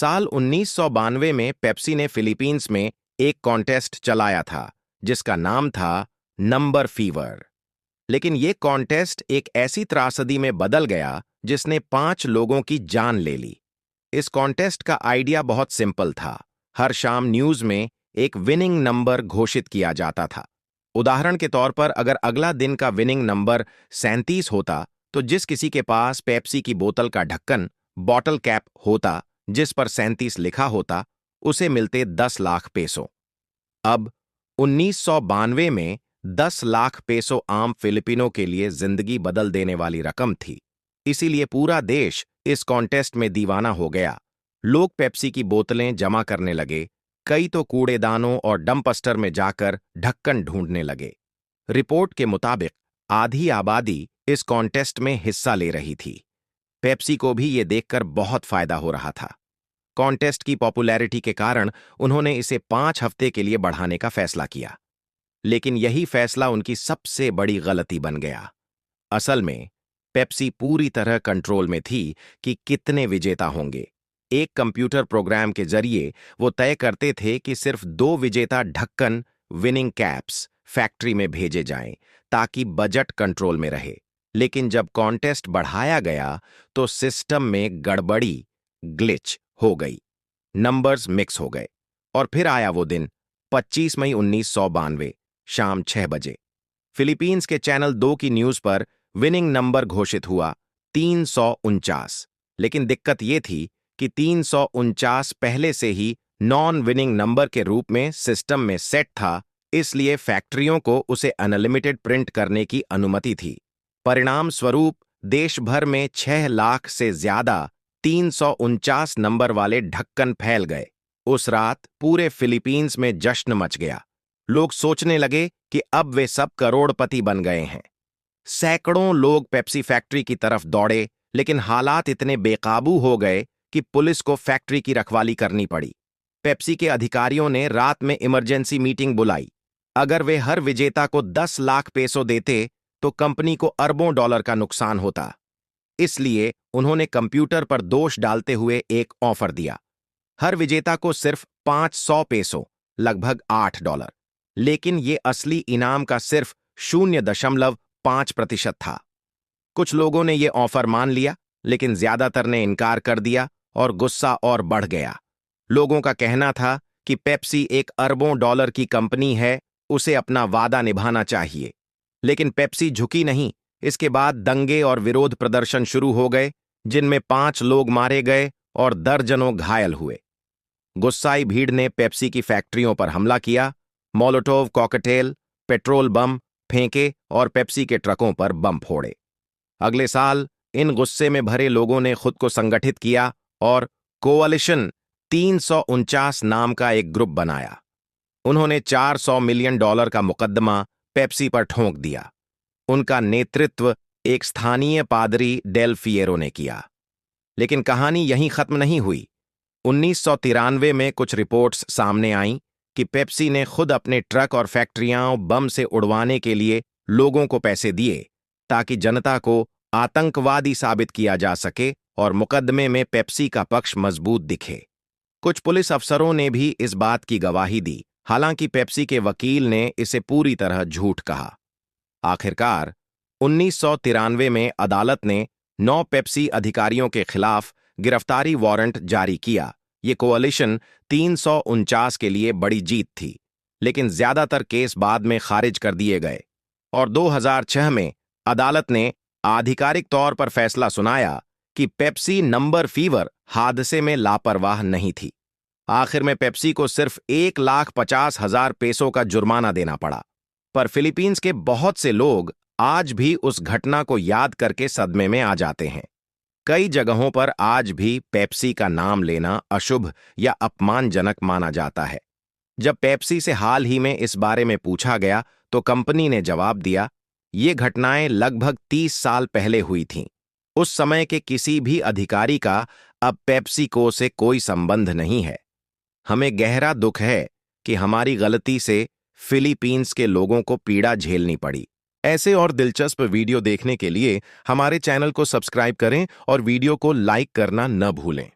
साल 1992 में पेप्सी ने फिलीपींस में एक कॉन्टेस्ट चलाया था जिसका नाम था नंबर फीवर। लेकिन ये कॉन्टेस्ट एक ऐसी त्रासदी में बदल गया जिसने 5 लोगों की जान ले ली। इस कॉन्टेस्ट का आइडिया बहुत सिंपल था। हर शाम न्यूज में एक विनिंग नंबर घोषित किया जाता था। उदाहरण के तौर पर अगर अगला दिन का विनिंग नंबर 37 होता तो जिस किसी के पास पेप्सी की बोतल का ढक्कन बॉटल कैप होता जिस पर 37 लिखा होता उसे मिलते 10 लाख पेसो। अब 1992 में 10 लाख पेसो आम फिलिपिनो के लिए जिंदगी बदल देने वाली रकम थी। इसीलिए पूरा देश इस कॉन्टेस्ट में दीवाना हो गया। लोग पेप्सी की बोतलें जमा करने लगे, कई तो कूड़ेदानों और डंपस्टर में जाकर ढक्कन ढूंढने लगे। रिपोर्ट के मुताबिक आधी आबादी इस कॉन्टेस्ट में हिस्सा ले रही थी। पेप्सी को भी ये देखकर बहुत फायदा हो रहा था। कॉन्टेस्ट की पॉपुलैरिटी के कारण उन्होंने इसे 5 हफ्ते के लिए बढ़ाने का फैसला किया। लेकिन यही फैसला उनकी सबसे बड़ी गलती बन गया। असल में पेप्सी पूरी तरह कंट्रोल में थी कि कितने विजेता होंगे। एक कंप्यूटर प्रोग्राम के जरिए वो तय करते थे कि सिर्फ 2 विजेता ढक्कन विनिंग कैप्स फैक्ट्री में भेजे जाएं ताकि बजट कंट्रोल में रहे। लेकिन जब कॉन्टेस्ट बढ़ाया गया तो सिस्टम में गड़बड़ी ग्लिच हो गई, नंबर्स मिक्स हो गए। और फिर आया वो दिन 25 मई 1992 शाम 6 बजे। फिलीपींस के चैनल 2 की न्यूज पर विनिंग नंबर घोषित हुआ 349। लेकिन दिक्कत ये थी कि 349 पहले से ही नॉन विनिंग नंबर के रूप में सिस्टम में सेट था, इसलिए फैक्ट्रियों को उसे अनलिमिटेड प्रिंट करने की अनुमति थी। परिणाम स्वरूप देश भर में 6 लाख से ज्यादा 349 नंबर वाले ढक्कन फैल गए। उस रात पूरे फिलीपींस में जश्न मच गया। लोग सोचने लगे कि अब वे सब करोड़पति बन गए हैं। सैकड़ों लोग पेप्सी फैक्ट्री की तरफ दौड़े, लेकिन हालात इतने बेकाबू हो गए कि पुलिस को फैक्ट्री की रखवाली करनी पड़ी। पेप्सी के अधिकारियों ने रात में इमरजेंसी मीटिंग बुलाई। अगर वे हर विजेता को 10 लाख पेसो देते तो कंपनी को अरबों डॉलर का नुकसान होता। इसलिए उन्होंने कंप्यूटर पर दोष डालते हुए एक ऑफर दिया। हर विजेता को सिर्फ 500 पेसो, लगभग $8। लेकिन ये असली इनाम का सिर्फ 0.5% था। कुछ लोगों ने यह ऑफर मान लिया, लेकिन ज्यादातर ने इनकार कर दिया और गुस्सा और बढ़ गया। लोगों का कहना था कि पेप्सी एक अरबों डॉलर की कंपनी है, उसे अपना वादा निभाना चाहिए। लेकिन पेप्सी झुकी नहीं। इसके बाद दंगे और विरोध प्रदर्शन शुरू हो गए, जिनमें 5 लोग मारे गए और दर्जनों घायल हुए। गुस्साई भीड़ ने पेप्सी की फैक्ट्रियों पर हमला किया, मोलोटोव कॉकटेल, पेट्रोल बम फेंके और पेप्सी के ट्रकों पर बम फोड़े। अगले साल इन गुस्से में भरे लोगों ने खुद को संगठित किया और कोअलिशन 349 नाम का एक ग्रुप बनाया। उन्होंने $400 मिलियन का मुकदमा पेप्सी पर ठोंक दिया। उनका नेतृत्व एक स्थानीय पादरी डेल फिएरो ने किया। लेकिन कहानी यहीं खत्म नहीं हुई। 1993 में कुछ रिपोर्ट्स सामने आईं कि पेप्सी ने खुद अपने ट्रक और फैक्ट्रियां बम से उड़वाने के लिए लोगों को पैसे दिए ताकि जनता को आतंकवादी साबित किया जा सके और मुकदमे में पेप्सी का पक्ष मजबूत दिखे। कुछ पुलिस अफसरों ने भी इस बात की गवाही दी, हालांकि पेप्सी के वकील ने इसे पूरी तरह झूठ कहा। आखिरकार 1993 में अदालत ने 9 पेप्सी अधिकारियों के खिलाफ गिरफ्तारी वारंट जारी किया। ये कोअलिशन 349 के लिए बड़ी जीत थी, लेकिन ज्यादातर केस बाद में खारिज कर दिए गए और 2006 में अदालत ने आधिकारिक तौर पर फैसला सुनाया कि पेप्सी नंबर फीवर हादसे में लापरवाह नहीं थी। आखिर में पेप्सी को सिर्फ 1,50,000 पेसो का जुर्माना देना पड़ा। पर फिलीपींस के बहुत से लोग आज भी उस घटना को याद करके सदमे में आ जाते हैं। कई जगहों पर आज भी पेप्सी का नाम लेना अशुभ या अपमानजनक माना जाता है। जब पेप्सी से हाल ही में इस बारे में पूछा गया तो कंपनी ने जवाब दिया, ये घटनाएं लगभग 30 साल पहले हुई थीं। उस समय के किसी भी अधिकारी का अब पेप्सिको से कोई संबंध नहीं है। हमें गहरा दुख है कि हमारी गलती से फिलीपींस के लोगों को पीड़ा झेलनी पड़ी। ऐसे और दिलचस्प वीडियो देखने के लिए हमारे चैनल को सब्सक्राइब करें और वीडियो को लाइक करना न भूलें।